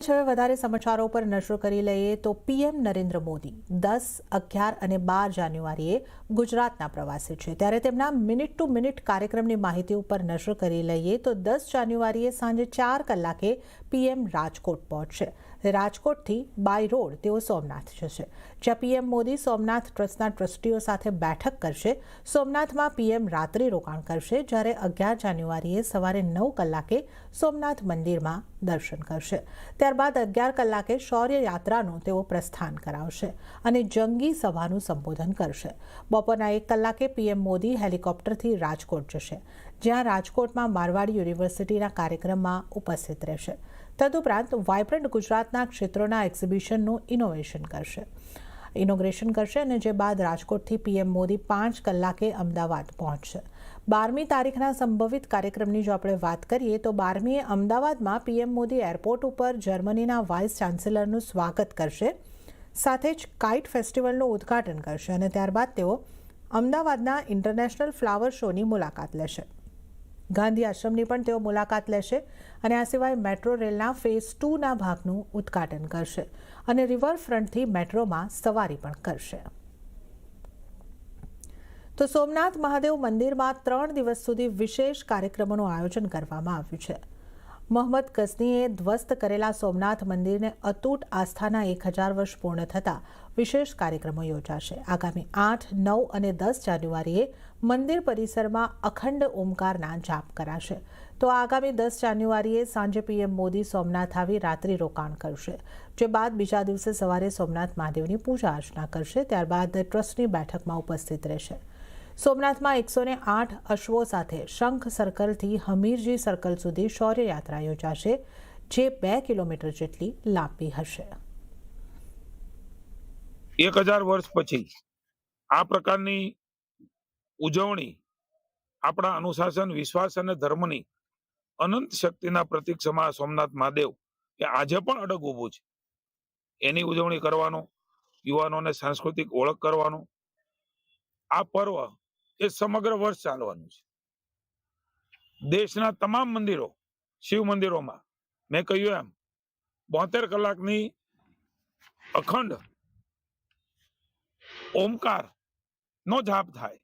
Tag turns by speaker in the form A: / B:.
A: હવે વધારે સમાચારો પર નજર કરી લઈએ તો પીએમ નરેન્દ્ર મોદી 10, 11 અને 12 જાન્યુઆરીએ ગુજરાતના પ્રવાસે છે, ત્યારે તેમના મિનિટ ટુ મિનિટ કાર્યક્રમની માહિતી ઉપર નજર કરી લઈએ તો 10 જાન્યુઆરીએ સાંજે 4 કલાકે પીએમ રાજકોટ પહોંચશે. રાજકોટથી બાય રોડ તેઓ સોમનાથ જશે, જ્યાં પીએમ મોદી સોમનાથ ટ્રસ્ટના ટ્રસ્ટીઓ સાથે બેઠક કરશે. સોમનાથમાં પીએમ રાત્રિ રોકાણ કરશે, જ્યારે 11 જાન્યુઆરીએ સવારે 9 કલાકે સોમનાથ મંદિરમાં દર્શન કરશે. ત્યારબાદ 11 કલાકે શૌર્ય યાત્રાનું તેઓ પ્રસ્થાન કરાવશે અને જંગી સભાનું સંબોધન કરશે. બપોરના 1 કલાકે પીએમ મોદી હેલિકોપ્ટરથી રાજકોટ જશે, જ્યાં રાજકોટમાં મારવાડી યુનિવર્સિટીના કાર્યક્રમમાં ઉપસ્થિત રહેશે. તદુપરાંત વાઇબ્રન્ટ ગુજરાતના ક્ષેત્રોના એક્ઝિબિશનનું ઇનોગ્રેશન કરશે અને જે બાદ રાજકોટથી પીએમ મોદી 5 કલાકે અમદાવાદ પહોંચશે. 12મી તારીખના સંભવિત કાર્યક્રમની જો આપણે વાત કરીએ તો 12મીએ અમદાવાદમાં પીએમ મોદી એરપોર્ટ ઉપર જર્મનીના વાઇસ ચાન્સેલરનું સ્વાગત કરશે, સાથે જ કાઇટ ફેસ્ટિવલનું ઉદ્ઘાટન કરશે અને ત્યારબાદ તેઓ અમદાવાદના ઇન્ટરનેશનલ ફ્લાવર શોની મુલાકાત લેશે. ગાંધી આશ્રમની પણ તેઓ મુલાકાત લેશે અને આ સિવાય મેટ્રો રેલના ફેઝ 2ના ભાગનું ઉદ્ઘાટન કરશે અને રિવરફ્રન્ટથી મેટ્રોમાં સવારી પણ કરશે. તો સોમનાથ મહાદેવ મંદિરમાં 3 દિવસ સુધી વિશેષ કાર્યક્રમોનું આયોજન કરવામાં આવ્યું છે. મોહમ્મદ ગઝનીએ ધ્વસ્ત કરેલા સોમનાથ મંદિરને અતૂટ આસ્થાના 1000 વર્ષ પૂર્ણ થતાં વિશેષ કાર્યક્રમો યોજાશે. આગામી 8, 9 અને 10 જાન્યુઆરીએ મંદિર પરિસરમાં અખંડ ઓમકારના જાપ કરાશે. તો આગામી 10 જાન્યુઆરીએ સાંજે પીએમ મોદી સોમનાથ આવી રાત્રિ રોકાણ કરશે, જે બાદ બીજા દિવસે સવારે સોમનાથ મહાદેવની પૂજા અર્ચના કરશે. ત્યારબાદ ટ્રસ્ટની બેઠકમાં ઉપસ્થિત રહેશે. સોમનાથમાં 108 અશ્વો સાથે શંખ સર્કલથી હમીરજી સર્કલ સુધી શૌર્ય યાત્રા યોજાશે, જે 2 કિલોમીટર જેટલી લાંબી હશે.
B: 1000 વર્ષ પછી આ પ્રકારની ઉજવણી આપણા અનુશાસન, વિશ્વાસ અને ધર્મની અનંત શક્તિના પ્રતીક સમા સોમનાથ મહાદેવ એ આજે પણ અડગ ઊભું છે. એની ઉજવણી કરવાનો, યુવાનોને સાંસ્કૃતિક ઓળખ કરવાનો આ પર્વ એ સમગ્ર વર્ષ ચાલવાનું છે. દેશના તમામ મંદિરો, શિવ મંદિરોમાં મેં કહ્યું એમ 72 કલાકની અખંડ ઓમકાર નો જાપ થાય.